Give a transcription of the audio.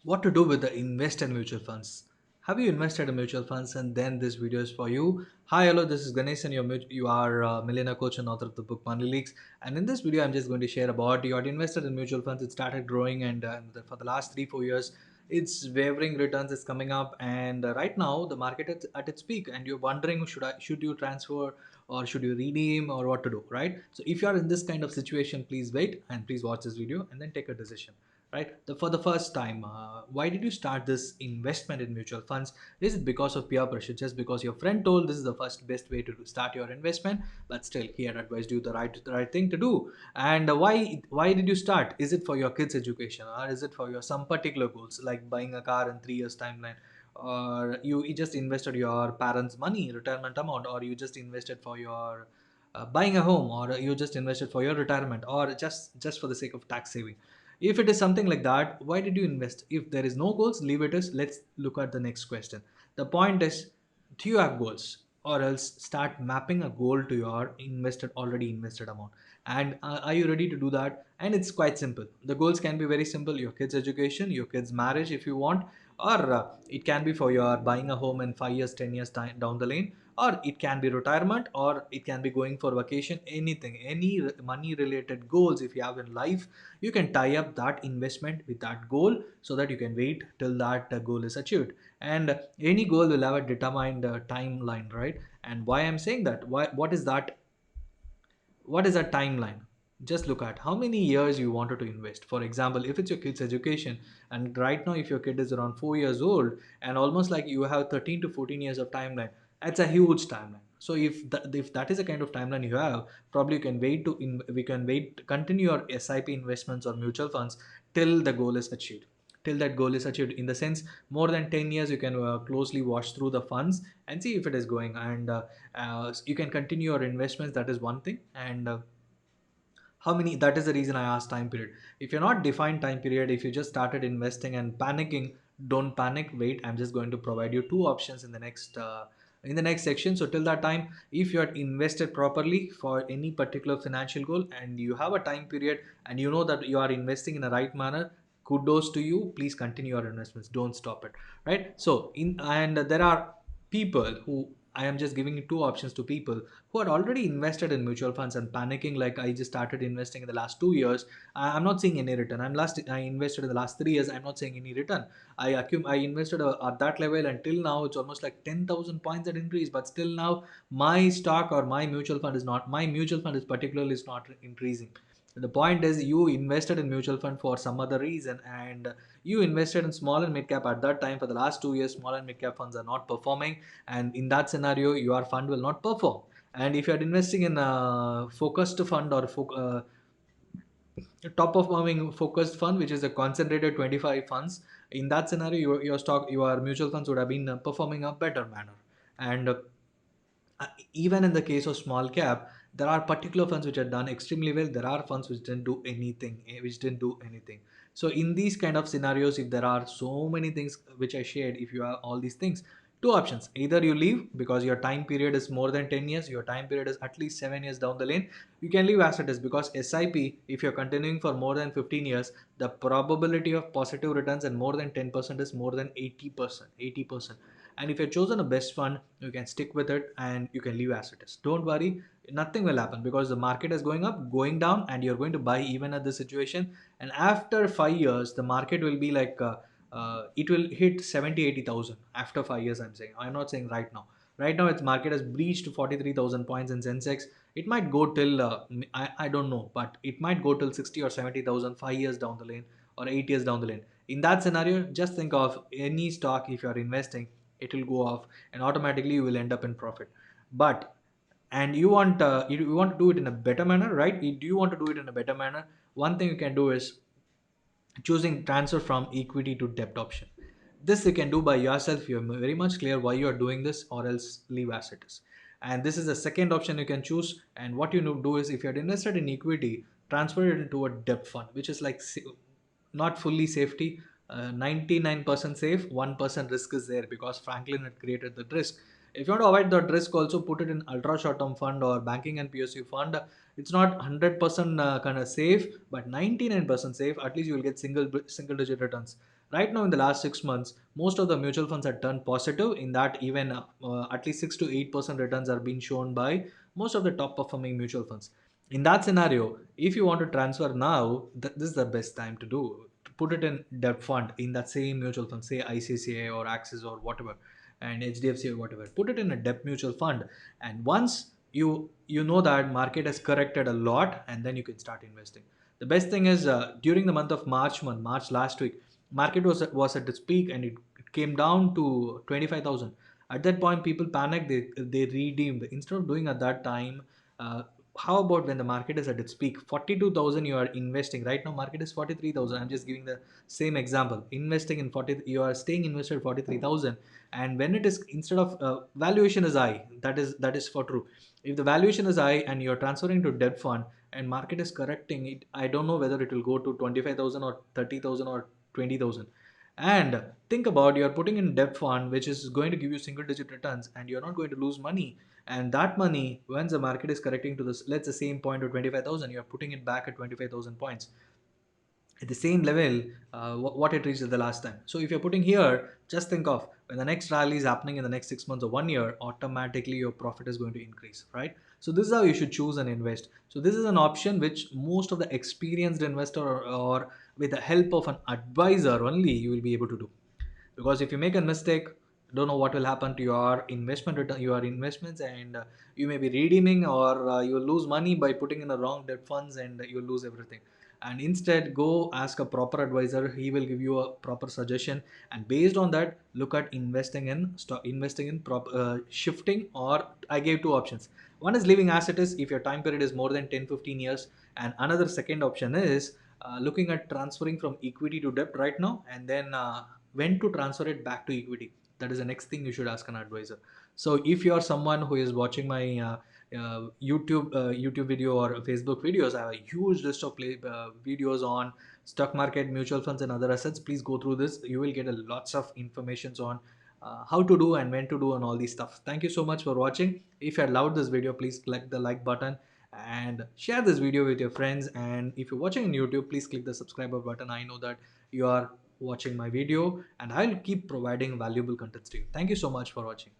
What to do with the invest in mutual funds. Have you invested in mutual funds? And then this video is for you. Hi, hello, this is Ganesh and you are a millionaire coach and author of the book Money Leaks. And in this video, I'm just going to share about you had invested in mutual funds. It started growing, and for the last 3 4 years, it's wavering returns is coming up. And right now, the market is at its peak, and you're wondering should you transfer or should you redeem or what to do, right? So if you are in this kind of situation, please wait and please watch this video and then take a decision, right? For the first time, why did you start this investment in mutual funds? Is it because of peer pressure, just because your friend told this is the first best way to start your investment, but still he had advised you the right thing to do? And why did you start? Is it for your kids education, or is it for your some particular goals like buying a car in 3 years timeline, or you just invested your parents money retirement amount, or you just invested for your buying a home, or you just invested for your retirement, or just for the sake of tax saving? If it is something like that, why did you invest? If there is no goals, leave it as. Let's look at the next question. The point is, do you have goals, or else start mapping a goal to your already invested amount? And are you ready to do that? And it's quite simple. The goals can be very simple: your kids education, your kids marriage if you want, or it can be for your buying a home in 5 years 10 years time down the lane, or it can be retirement, or it can be going for vacation. Anything, any money related goals if you have in life, you can tie up that investment with that goal so that you can wait till that goal is achieved. And any goal will have a determined timeline, right? And why I'm saying that, what is that timeline? Just look at how many years you wanted to invest. For example, if it's your kid's education, and right now if your kid is around 4 years old, and almost like you have 13 to 14 years of timeline, that's a huge timeline. So if that is a kind of timeline you have, probably you can we can wait continue your SIP investments or mutual funds till the goal is achieved. Till that goal is achieved, in the sense, more than 10 years you can closely watch through the funds and see if it is going. And you can continue your investments. That is one thing. And how many, that is the reason I asked time period. If you're not defined time period, if you just started investing and panicking, don't panic, wait. I'm just going to provide you two options in the next section. So till that time, if you are invested properly for any particular financial goal and you have a time period and you know that you are investing in a right manner, kudos to you. Please continue your investments, don't stop it, right? So in and there are people who, I am just giving you two options to people who had already invested in mutual funds and panicking like I just started investing in the last 2 years. I'm not seeing any return. I invested in the last 3 years. I'm not seeing any return. I invested at that level until now. It's almost like 10,000 points that increase, but still now my stock or my mutual fund is particularly is not increasing. The point is, you invested in mutual fund for some other reason, and you invested in small and mid cap at that time. For the last 2 years, small and mid cap funds are not performing, and in that scenario your fund will not perform. And if you are investing in a focused fund or top performing focused fund, which is a concentrated 25 funds, in that scenario your mutual funds would have been performing a better manner. And even in the case of small cap, there are particular funds which are done extremely well. There are funds which didn't do anything. So in these kind of scenarios, if there are so many things which I shared, if you have all these things, two options: either you leave because your time period is more than 10 years, your time period is at least 7 years down the lane. You can leave as it is, because SIP, if you're continuing for more than 15 years, the probability of positive returns and more than 10% is more than 80%. And if you've chosen a best fund, you can stick with it and you can leave as it is. Don't worry, nothing will happen, because the market is going up, going down, and you're going to buy even at this situation. And after 5 years, the market will be like it will hit 70 80,000 after 5 years. I'm not saying right now. Right now its market has breached 43,000 points in Sensex. It might go till I don't know, but it might go till 60 or 70,000 5 years down the lane, or 8 years down the lane. In that scenario, just think of any stock. If you are investing, it will go off and automatically you will end up in profit. But and you want to do it in a better manner, right? Do you want to do it in a better manner? One thing you can do is choosing transfer from equity to debt option. This you can do by yourself. You're very much clear why you are doing this, or else leave as it is. And this is the second option you can choose. And what you need to do is, if you had invested in equity, transfer it into a debt fund, which is like not fully safety, 99% safe, 1% risk is there, because Franklin had created the risk. If you want to avoid that risk, also put it in ultra short term fund or banking and PSU fund. It's not 100% kind of safe, but 99% safe. At least you will get single digit returns. Right now in the last 6 months, most of the mutual funds are turned positive, in that even at least 6 to 8% returns are being shown by most of the top performing mutual funds. In that scenario, if you want to transfer now, this is the best time to do. Put it in debt fund in that same mutual fund, say ICCA or Axis or whatever, and HDFC or whatever. Put it in a debt mutual fund, and once you know that market has corrected a lot, and then you can start investing. The best thing is during the month of March last week, market was at its peak, and it came down to 25,000. At that point, people panicked. They redeemed instead of doing at that time. Uh, how about when the market is at its peak, 42,000 you are investing right now? Market is 43,000. I'm just giving the same example. Investing in 40, you are staying invested 43,000, and when it is, instead of valuation is high, that is for true. If the valuation is high and you're transferring to debt fund and market is correcting it, I don't know whether it will go to 25,000 or 30,000 or 20,000. And think about, you're putting in debt fund which is going to give you single digit returns, and you're not going to lose money. And that money, once the market is correcting to this, let's say same point of 25,000, you're putting it back at 25,000 points at the same level what it reached at the last time. So if you're putting here, just think of when the next rally is happening in the next 6 months or 1 year, automatically your profit is going to increase, right? So this is how you should choose and invest. So this is an option which most of the experienced investor, or with the help of an advisor only, you will be able to do. Because if you make a mistake, don't know what will happen to your investment return, your investments, and you may be redeeming, or you'll lose money by putting in the wrong debt funds, and you'll lose everything. And instead, go ask a proper advisor. He will give you a proper suggestion, and based on that, look at investing in stock, investing in shifting. Or I gave two options. One is leaving as it is if your time period is more than 10-15 years, and another second option is looking at transferring from equity to debt right now, and then when to transfer it back to equity. That is the next thing you should ask an advisor. So if you are someone who is watching my YouTube video or Facebook videos, I have a huge list of videos on stock market, mutual funds, and other assets. Please go through this. You will get a lots of informations on how to do and when to do and all these stuff. Thank you so much for watching. If you loved this video, please click the like button and share this video with your friends. And if you're watching on YouTube, please click the subscribe button. I know that you are watching my video, and I'll keep providing valuable content to you. Thank you so much for watching.